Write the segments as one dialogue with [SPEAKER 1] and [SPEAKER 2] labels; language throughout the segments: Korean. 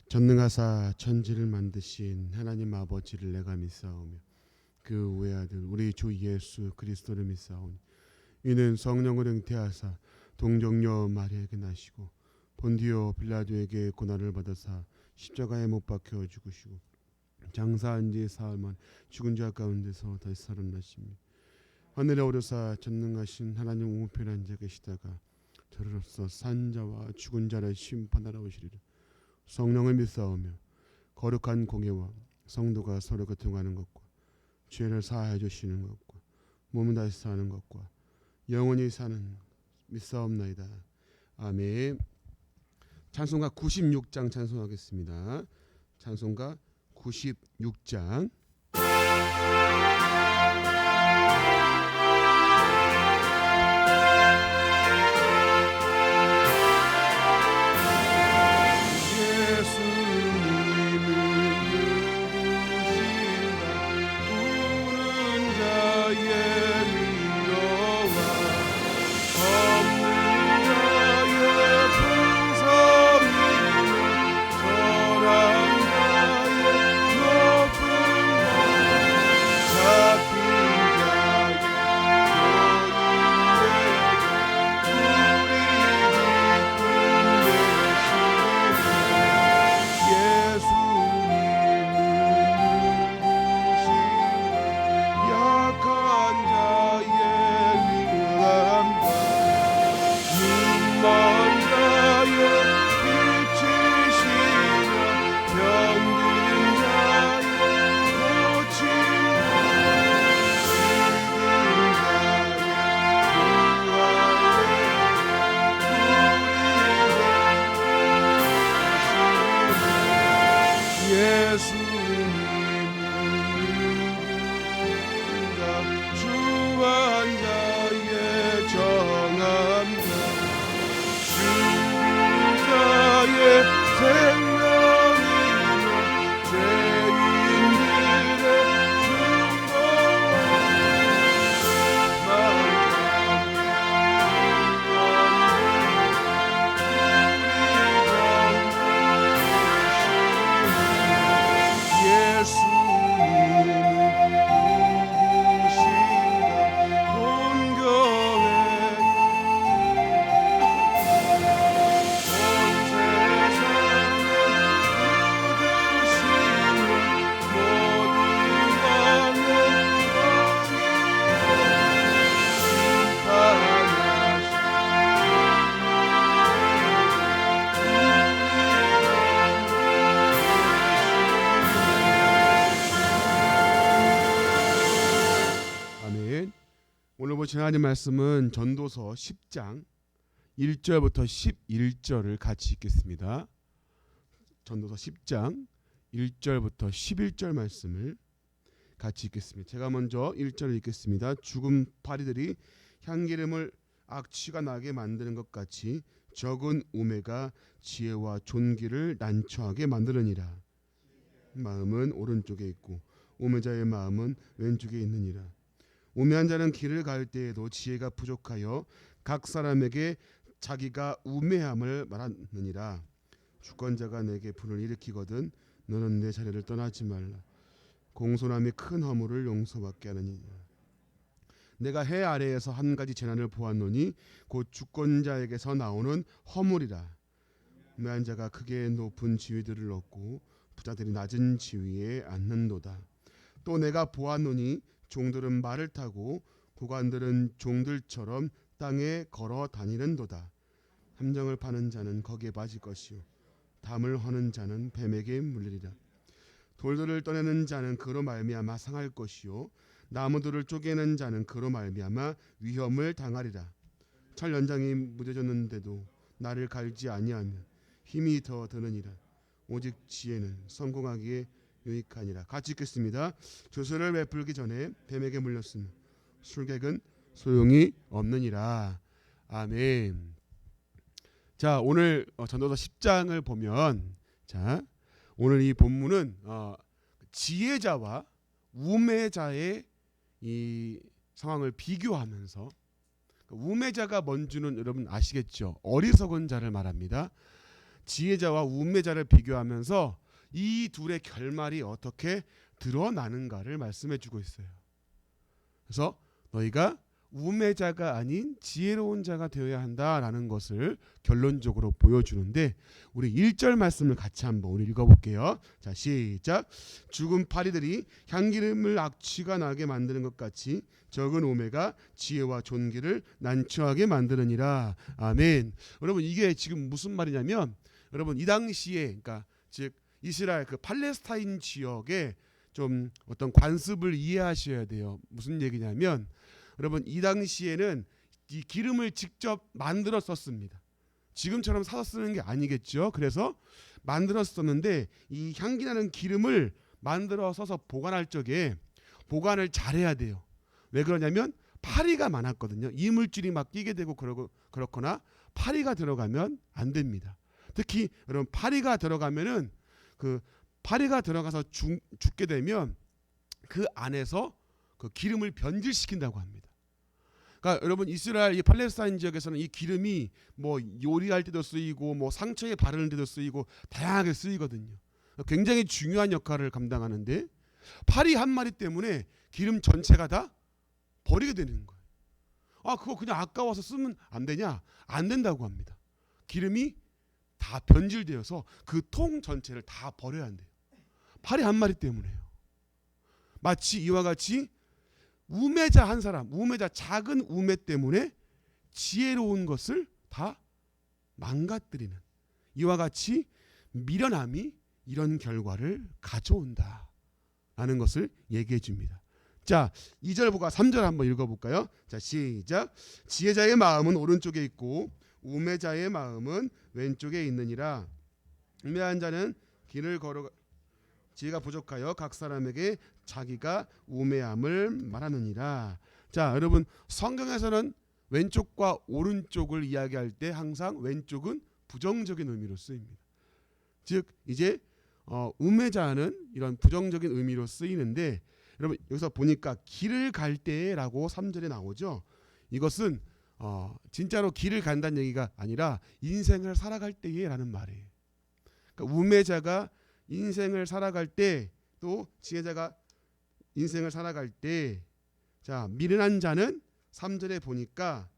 [SPEAKER 1] 전능하사 천지를 만드신 하나님 아버지를 내가 믿사오며 그 외아들 우리 주 예수 그리스도를 믿사오니 이는 성령을 잉태하사 동정녀 마리아에게 나시고 본디오 빌라도에게 고난을 받아사 십자가에 못 박혀 죽으시고 장사한 지 사흘 만 죽은 자 가운데서 다시 살아나시며 하늘에 오르사 전능하신 하나님 우편에 앉아 계시다가 저로서 산 자와 죽은 자를 심판하러 오시리라. 성령을 믿사오며 거룩한 공예와 성도가 서로 교통하는 것과 죄를 사하여 주시는 것과 몸을 다시 사는 것과 영원히 사는 믿사옵나이다. 아멘. 찬송가 96장 찬송하겠습니다. 찬송가 96장. 오늘 보신 하나님 말씀은 전도서 10장 1절부터 11절을 같이 읽겠습니다. 전도서 10장 1절부터 11절 말씀을 같이 읽겠습니다. 제가 먼저 1절을 읽겠습니다. 죽은 파리들이 향기름을 악취가 나게 만드는 것 같이 적은 우매가 지혜와 존귀를 난처하게 만드느니라. 마음은 오른쪽에 있고 우매자의 마음은 왼쪽에 있느니라. 우매한 자는 길을 갈 때에도 지혜가 부족하여 각 사람에게 자기가 우매함을 말하느니라. 주권자가 내게 불을 일으키거든 너는 내 자리를 떠나지 말라. 공손함이 큰 허물을 용서받게 하느니라. 내가 해 아래에서 한 가지 재난을 보았노니 곧 주권자에게서 나오는 허물이라. 우매한 자가 크게 높은 지위들을 얻고 부자들이 낮은 지위에 앉는도다. 또 내가 보았노니 종들은 말을 타고 고관들은 종들처럼 땅에 걸어 다니는도다. 함정을 파는 자는 거기에 빠질 것이요 담을 허는 자는 뱀에게 물리리라. 돌들을 떠내는 자는 그로 말미암아 상할 것이요 나무들을 쪼개는 자는 그로 말미암아 위험을 당하리라. 철 연장이 무뎌졌는데도 나를 갈지 아니하면 힘이 더 드느니라. 오직 지혜는 성공하기에 유익하니라. 같이 읽겠습니다. 조서를 베풀기 전에 뱀에게 물렸으면 술객은 소용이 없느니라. 아멘. 자, 오늘 전도서 10장을 보면 자, 오늘 이 본문은 지혜자와 우매자의 이 상황을 비교하면서 우매자가 뭔지는 여러분 아시겠죠? 어리석은 자를 말합니다. 지혜자와 우매자를 비교하면서 이 둘의 결말이 어떻게 드러나는가를 말씀해 주고 있어요. 그래서 너희가 우매자가 아닌 지혜로운 자가 되어야 한다라는 것을 결론적으로 보여주는데, 우리 1절 말씀을 같이 한번 우리 읽어볼게요. 자, 시작. 죽은 파리들이 향기름을 악취가 나게 만드는 것 같이 적은 우매가 지혜와 존귀를 난처하게 만드느니라. 아멘. 여러분, 이게 지금 무슨 말이냐면, 여러분 이 당시에, 그러니까 즉 이스라엘 그 팔레스타인 지역에 좀 어떤 관습을 이해하셔야 돼요. 무슨 얘기냐면, 여러분 이 당시에는 이 기름을 직접 만들어 썼습니다. 지금처럼 사서 쓰는 게 아니겠죠. 그래서 만들어 썼는데, 이 향기나는 기름을 만들어 써서 보관할 적에 보관을 잘해야 돼요. 왜 그러냐면 파리가 많았거든요. 이물질이 막 끼게 되고 그렇거나 파리가 들어가면 안 됩니다. 특히 여러분 파리가 들어가면은, 그 파리가 들어가서 죽게 되면 그 안에서 그 기름을 변질시킨다고 합니다. 그러니까 여러분 이스라엘 이 팔레스타인 지역에서는 이 기름이 뭐 요리할 때도 쓰이고 뭐 상처에 바르는 데도 쓰이고 다양하게 쓰이거든요. 굉장히 중요한 역할을 감당하는데, 파리 한 마리 때문에 기름 전체가 다 버리게 되는 거예요. 아, 그거 그냥 아까워서 쓰면 안 되냐? 안 된다고 합니다. 기름이 다 변질되어서 그 통 전체를 다 버려야 한대요. 파리 한 마리 때문에요. 마치 이와 같이 우매자 한 사람, 우매자 작은 우매 때문에 지혜로운 것을 다 망가뜨리는, 이와 같이 미련함이 이런 결과를 가져온다 라는 것을 얘기해 줍니다. 자, 2절보다 3절 한번 읽어볼까요? 자, 시작. 지혜자의 마음은 오른쪽에 있고 우매자의 마음은 왼쪽에 있느니라. 우매한 자는 길을 걸어가 지혜가 부족하여 각 사람에게 자기가 우매함을 말하느니라. 자, 여러분 성경에서는 왼쪽과 오른쪽을 이야기할 때 항상 왼쪽은 부정적인 의미로 쓰입니다. 즉 이제 우매자는 이런 부정적인 의미로 쓰이는데, 여러분 여기서 보니까 길을 갈 때라고 3절에 나오죠. 이것은 진짜로 길을 간다는 얘기가 아니라 인생을 살아갈 때에라는 말이에요. 그러니까 우매자가 인생을 살아갈 때, 또 지혜자가 인생을 살아갈 때, 자, 미련한 자는 3절에 보니까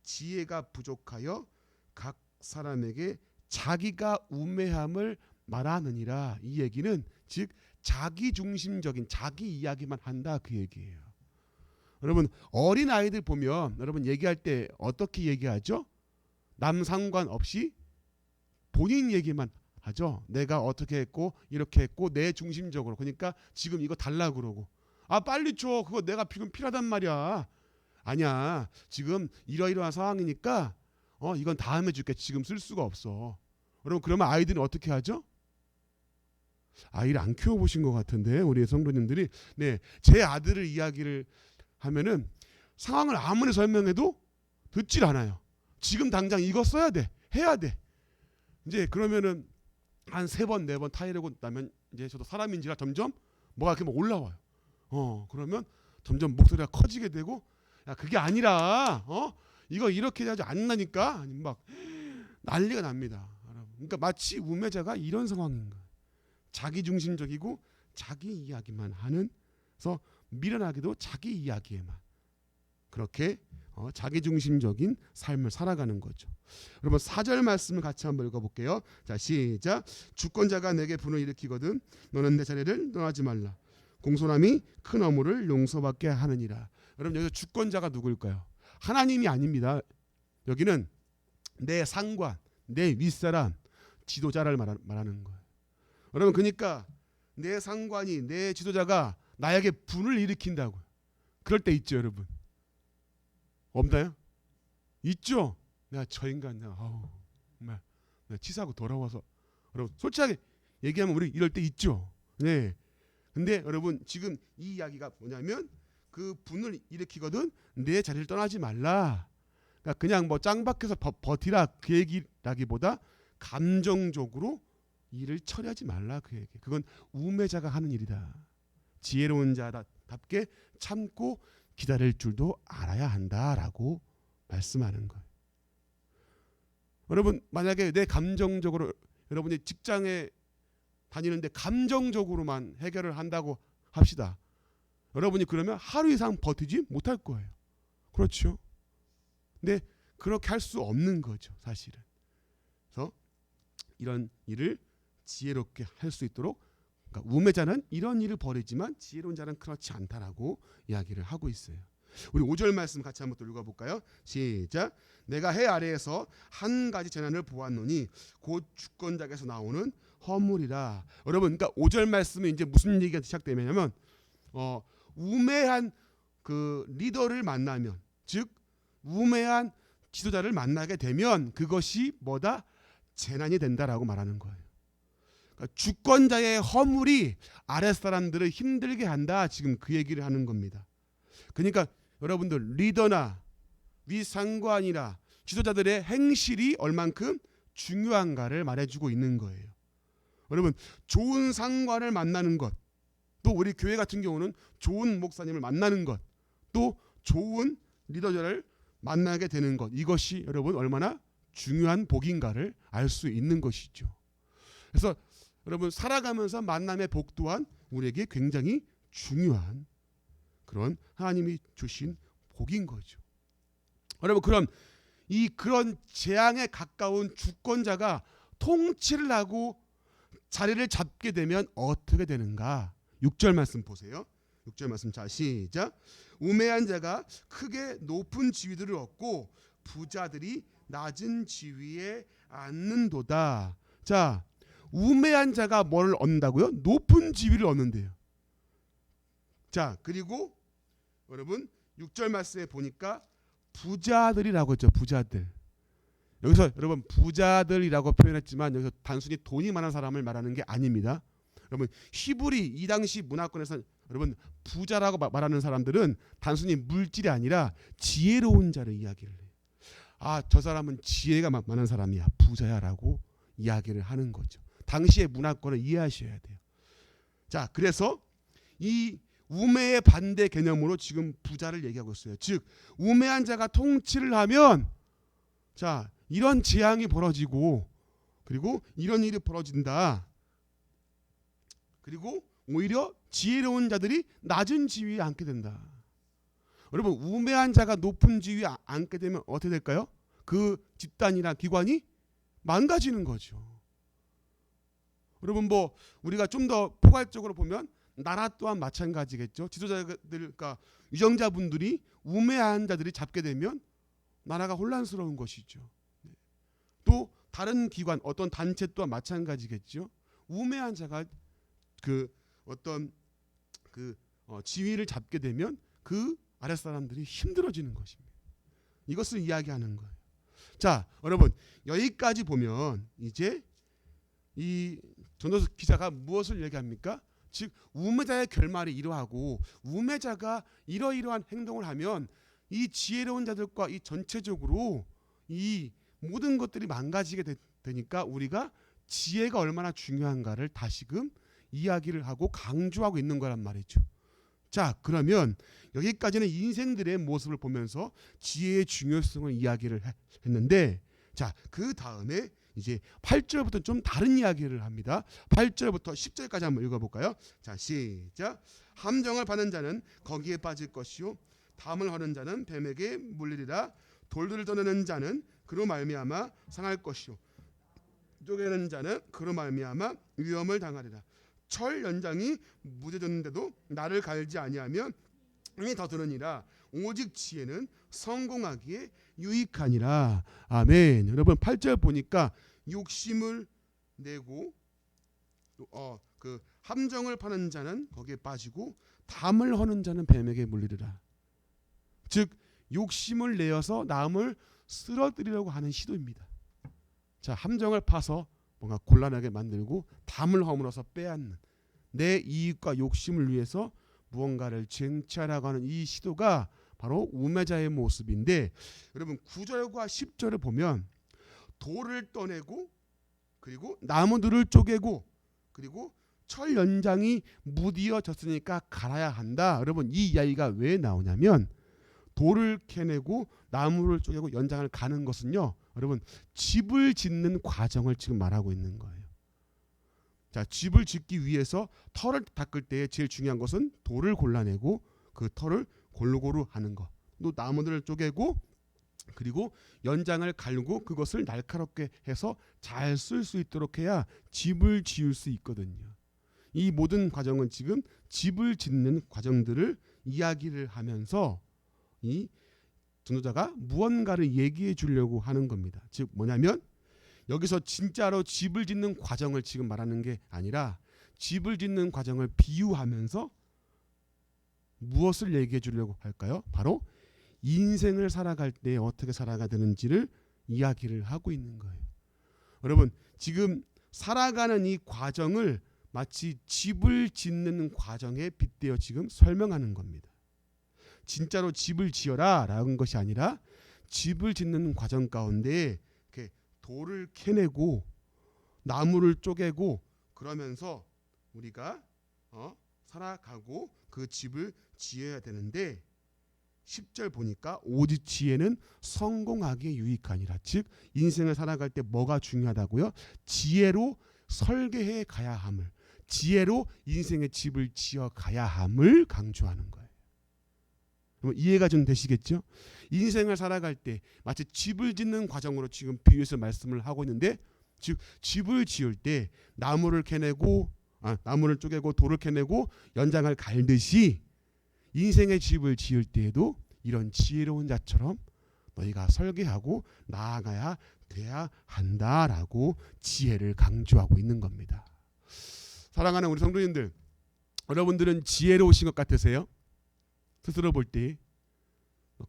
[SPEAKER 1] 지혜가 부족하여 각 사람에게 자기가 우매함을 말하느니라. 이 얘기는 즉 자기 중심적인 자기 이야기만 한다 그 얘기예요. 여러분 어린 아이들 보면 여러분 얘기할 때 어떻게 얘기하죠? 남 상관없이 본인 얘기만 하죠. 내가 어떻게 했고 이렇게 했고 내 중심적으로. 그러니까 지금 이거 달라고 그러고, 아 빨리 줘, 그거 내가 지금 필요하단 말이야. 아니야, 지금 이러이러한 상황이니까 이건 다음에 줄게, 지금 쓸 수가 없어. 여러분 그러면 아이들은 어떻게 하죠? 아이를 안 키워보신 것 같은데 우리 성도님들이. 네, 제 아들을 이야기를 하면은 상황을 아무리 설명해도 듣질 않아요. 지금 당장 이거 써야 돼, 해야 돼. 이제 그러면은 한 3번 4번 타이르고 나면 이제 저도 사람인지라 점점 뭐가 이렇게 막 올라와요. 그러면 점점 목소리가 커지게 되고, 야 그게 아니라 이거 이렇게 해야지 안 나니까 막 난리가 납니다. 그러니까 마치 우매자가 이런 상황인 거예요. 자기 중심적이고 자기 이야기만 하는, 그래서 미련하게도 자기 이야기에만 그렇게 자기 중심적인 삶을 살아가는 거죠. 여러분 4절 말씀을 같이 한번 읽어볼게요. 자, 시작. 주권자가 내게 분을 일으키거든 너는 내 자리를 떠나지 말라. 공손함이 큰 어물을 용서받게 하느니라. 여러분 여기서 주권자가 누구일까요? 하나님이 아닙니다. 여기는 내 상관, 내 윗사람, 지도자를 말하는 거예요. 여러분 그러니까 내 상관이, 내 지도자가 나에게 분을 일으킨다고요. 그럴 때 있죠 여러분. 없나요? 있죠. 내가 저 인간 정말 치사하고 돌아와서, 여러분 솔직하게 얘기하면 우리 이럴 때 있죠. 네. 근데 여러분 지금 이 이야기가 뭐냐면 그 분을 일으키거든 내 자리를 떠나지 말라. 그러니까 그냥 뭐 짱박해서 버티라 그 얘기라기보다 감정적으로 일을 처리하지 말라 그 얘기. 그건 우매자가 하는 일이다. 지혜로운 자답게 참고 기다릴 줄도 알아야 한다라고 말씀하는 거예요. 여러분 만약에 내 감정적으로 여러분이 직장에 다니는데 감정적으로만 해결을 한다고 합시다. 여러분이 그러면 하루 이상 버티지 못할 거예요. 그렇죠? 근데 그렇게 할 수 없는 거죠, 사실은. 그래서 이런 일을 지혜롭게 할 수 있도록, 그러니까 우매자는 이런 일을 벌이지만 지혜로운 자는 그렇지 않다라고 이야기를 하고 있어요. 우리 5절 말씀 같이 한번 또 읽어볼까요? 시작. 내가 해 아래에서 한 가지 재난을 보았노니 곧 주권자에게서 나오는 허물이라. 여러분, 그러니까 5절 말씀은 이제 무슨 얘기가 시작되냐면 우매한 그 리더를 만나면, 즉 우매한 지도자를 만나게 되면 그것이 뭐다? 재난이 된다라고 말하는 거예요. 그러니까 주권자의 허물이 아랫사람들을 힘들게 한다. 지금 그 얘기를 하는 겁니다. 그러니까 여러분들 리더나 윗상관이나 지도자들의 행실이 얼만큼 중요한가를 말해주고 있는 거예요. 여러분 좋은 상관을 만나는 것, 또 우리 교회 같은 경우는 좋은 목사님을 만나는 것, 또 좋은 리더들을 만나게 되는 것, 이것이 여러분 얼마나 중요한 복인가를 알 수 있는 것이죠. 그래서 여러분 살아가면서 만남의 복 또한 우리에게 굉장히 중요한 그런 하나님이 주신 복인 거죠. 여러분 그런 재앙에 가까운 주권자가 통치를 하고 자리를 잡게 되면 어떻게 되는가? 6절 말씀 보세요. 6절 말씀 자 시작. 우매한 자가 크게 높은 지위들을 얻고 부자들이 낮은 지위에 앉는도다. 자, 우매한 자가 뭘 얻는다고요? 높은 지위를 얻는데요. 자, 그리고 여러분 6절 말씀에 보니까 부자들이라고 했죠. 부자들. 여기서 여러분 부자들이라고 표현했지만 여기서 단순히 돈이 많은 사람을 말하는 게 아닙니다. 여러분 히브리 이 당시 문화권에서 여러분 부자라고 말하는 사람들은 단순히 물질이 아니라 지혜로운 자를 이야기를 해요. 아, 저 사람은 지혜가 많은 사람이야, 부자야라고 이야기를 하는 거죠. 당시의 문화권을 이해하셔야 돼요. 자, 그래서 이 우매의 반대 개념으로 지금 부자를 얘기하고 있어요. 즉 우매한 자가 통치를 하면 자 이런 재앙이 벌어지고 그리고 이런 일이 벌어진다. 그리고 오히려 지혜로운 자들이 낮은 지위에 앉게 된다. 여러분 우매한 자가 높은 지위에 앉게 되면 어떻게 될까요? 그 집단이나 기관이 망가지는 거죠. 여러분 뭐 우리가 좀 더 포괄적으로 보면 나라 또한 마찬가지겠죠. 지도자들, 그러니까 유정자분들이 우매한 자들이 잡게 되면 나라가 혼란스러운 것이죠. 또 다른 기관, 어떤 단체 또한 마찬가지겠죠. 우매한 자가 그 어떤 지위를 잡게 되면 그 아랫사람들이 힘들어지는 것입니다. 이것을 이야기하는 거예요. 자, 여러분 여기까지 보면 이제 이 전도서 기자가 무엇을 얘기합니까? 즉 우매자의 결말이 이러하고 우매자가 이러이러한 행동을 하면 이 지혜로운 자들과 이 전체적으로 이 모든 것들이 망가지게 되니까 우리가 지혜가 얼마나 중요한가를 다시금 이야기를 하고 강조하고 있는 거란 말이죠. 자, 그러면 여기까지는 인생들의 모습을 보면서 지혜의 중요성을 이야기를 했는데, 자, 그 다음에 이제 8절부터 좀 다른 이야기를 합니다. 8절부터 10절까지 한번 읽어볼까요? 자, 시작. 함정을 받는 자는 거기에 빠질 것이요 담을 허는 자는 뱀에게 물리리라. 돌들을 떠내는 자는 그로 말미암아 상할 것이요 쪼개는 자는 그로 말미암아 위험을 당하리라. 철 연장이 무뎌졌는데도 나를 갈지 아니하면 힘이 더 드느니라. 오직 지혜는 성공하기에 유익하니라. 아멘. 여러분 8절 보니까 욕심을 내고 그 함정을 파는 자는 거기에 빠지고 담을 허는 자는 뱀에게 물리리라. 즉 욕심을 내어서 남을 쓰러뜨리려고 하는 시도입니다. 자, 함정을 파서 뭔가 곤란하게 만들고 담을 허물어서 빼앗는, 내 이익과 욕심을 위해서 무언가를 쟁취하려고 하는 이 시도가 바로 우매자의 모습인데, 여러분 9절과 10절을 보면 돌을 떠내고 그리고 나무들을 쪼개고 그리고 철 연장이 무디어졌으니까 갈아야 한다. 여러분 이 이야기가 왜 나오냐면 돌을 캐내고 나무를 쪼개고 연장을 가는 것은요, 여러분 집을 짓는 과정을 지금 말하고 있는 거예요. 자, 집을 짓기 위해서 털을 닦을 때 제일 중요한 것은 돌을 골라내고 그 털을 골고루 하는 거. 또 나무들을 쪼개고 그리고 연장을 갈고 그것을 날카롭게 해서 잘 쓸 수 있도록 해야 집을 지을 수 있거든요. 이 모든 과정은 지금 집을 짓는 과정들을 이야기를 하면서 이 전도자가 무언가를 얘기해 주려고 하는 겁니다. 즉 뭐냐면 여기서 진짜로 집을 짓는 과정을 지금 말하는 게 아니라 집을 짓는 과정을 비유하면서 무엇을 얘기해 주려고 할까요? 바로 인생을 살아갈 때 어떻게 살아가야 되는지를 이야기를 하고 있는 거예요. 여러분 지금 살아가는 이 과정을 마치 집을 짓는 과정에 빗대어 지금 설명하는 겁니다. 진짜로 집을 지어라 라는 것이 아니라 집을 짓는 과정 가운데 이렇게 돌을 캐내고 나무를 쪼개고 그러면서 우리가 살아가고 그 집을 지어야 되는데 10절 보니까 오직 지혜는 성공하기에 유익하니라. 즉 인생을 살아갈 때 뭐가 중요하다고요? 지혜로 설계해 가야 함을, 지혜로 인생의 집을 지어 가야 함을 강조하는 거예요. 이해가 좀 되시겠죠? 인생을 살아갈 때 마치 집을 짓는 과정으로 지금 비유해서 말씀을 하고 있는데, 즉 집을 지을 때 나무를 캐내고 나무를 쪼개고 돌을 캐내고 연장을 갈듯이 인생의 집을 지을 때에도 이런 지혜로운 자처럼 너희가 설계하고 나아가야 돼야 한다라고 지혜를 강조하고 있는 겁니다. 사랑하는 우리 성도님들, 여러분들은 지혜로우신 것 같으세요? 스스로 볼 때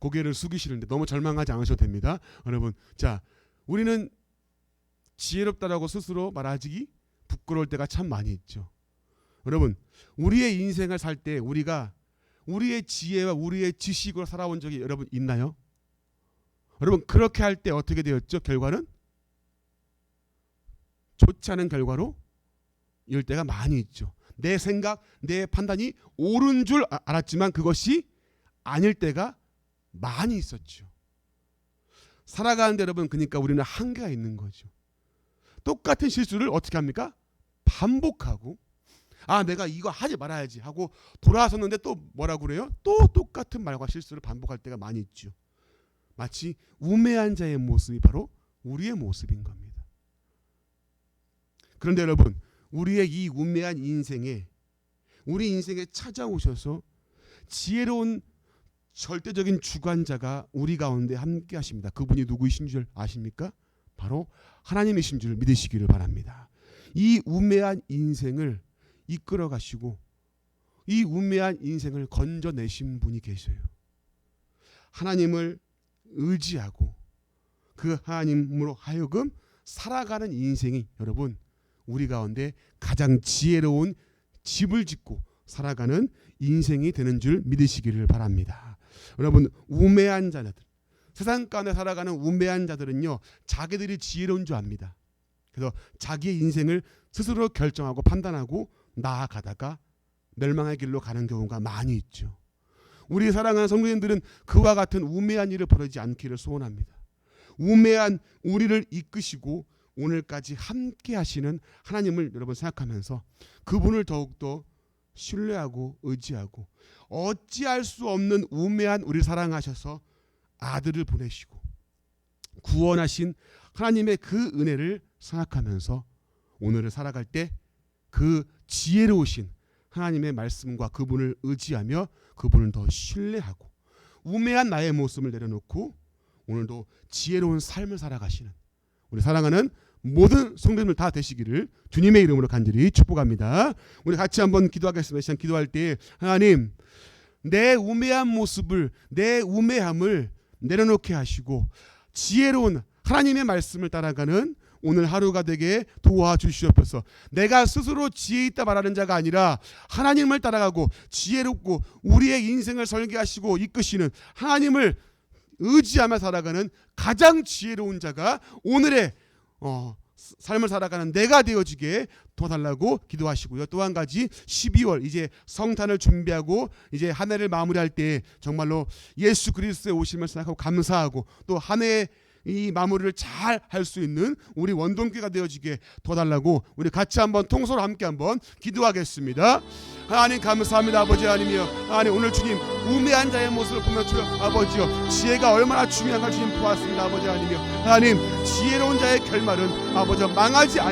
[SPEAKER 1] 고개를 숙이시는데 너무 절망하지 않으셔도 됩니다. 여러분, 자, 우리는 지혜롭다라고 스스로 말하기 부끄러울 때가 참 많이 있죠. 여러분, 우리의 인생을 살 때 우리가 우리의 지혜와 우리의 지식으로 살아온 적이 여러분 있나요? 여러분 그렇게 할 때 어떻게 되었죠? 결과는 좋지 않은 결과로 이럴 때가 많이 있죠. 내 생각, 내 판단이 옳은 줄 알았지만 그것이 아닐 때가 많이 있었죠. 살아가는데 여러분 그러니까 우리는 한계가 있는 거죠. 똑같은 실수를 어떻게 합니까? 반복하고 내가 이거 하지 말아야지 하고 돌아섰는데 또 뭐라고 그래요? 또 똑같은 말과 실수를 반복할 때가 많이 있죠. 마치 우매한 자의 모습이 바로 우리의 모습인 겁니다. 그런데 여러분, 우리의 이 우매한 인생에 우리 인생에 찾아오셔서 지혜로운 절대적인 주관자가 우리 가운데 함께 하십니다. 그분이 누구이신 줄 아십니까? 바로 하나님이신 줄 믿으시기를 바랍니다. 이 우매한 인생을 이끌어 가시고 이 우매한 인생을 건져내신 분이 계셔요. 하나님을 의지하고 그 하나님으로 하여금 살아가는 인생이 여러분 우리 가운데 가장 지혜로운 집을 짓고 살아가는 인생이 되는 줄 믿으시기를 바랍니다. 여러분, 우매한 자들, 세상 가운데 살아가는 우매한 자들은요, 자기들이 지혜로운 줄 압니다. 그래서 자기의 인생을 스스로 결정하고 판단하고 나아가다가 멸망의 길로 가는 경우가 많이 있죠. 우리 사랑하는 성도님들은 그와 같은 우매한 일을 벌이지 않기를 소원합니다. 우매한 우리를 이끄시고 오늘까지 함께 하시는 하나님을 여러분 생각하면서 그분을 더욱더 신뢰하고 의지하고 어찌할 수 없는 우매한 우리를 사랑하셔서 아들을 보내시고 구원하신 하나님의 그 은혜를 생각하면서 오늘을 살아갈 때 그 지혜로우신 하나님의 말씀과 그분을 의지하며 그분을 더 신뢰하고 우매한 나의 모습을 내려놓고 오늘도 지혜로운 삶을 살아가시는 우리 사랑하는 모든 성도님들 다 되시기를 주님의 이름으로 간절히 축복합니다. 우리 같이 한번 기도하겠습니다. 시간 기도할 때 하나님, 내 우매한 모습을, 내 우매함을 내려놓게 하시고 지혜로운 하나님의 말씀을 따라가는 오늘 하루가 되게 도와주시옵소서. 내가 스스로 지혜 있다 말하는 자가 아니라 하나님을 따라가고 지혜롭고 우리의 인생을 설계하시고 이끄시는 하나님을 의지하며 살아가는 가장 지혜로운 자가 오늘의 삶을 살아가는 내가 되어지게 도와달라고 기도하시고요. 또 한 가지 12월 이제 성탄을 준비하고 이제 한 해를 마무리할 때 정말로 예수 그리스도의 오심을 생각하고 감사하고 또 한 해의 이 마무리를 잘 할 수 있는 우리 원동교가 되어지게 도와달라고 우리 같이 한번 통솔 함께 한번 기도하겠습니다. 하나님 감사합니다. 아버지 하나님이여, 하나님 오늘 주님 우매한 자의 모습을 보며 주여 아버지여 지혜가 얼마나 중요한가 주님 보았습니다. 아버지 하나님이여, 하나님 지혜로운 자의 결말은 아버지여 망하지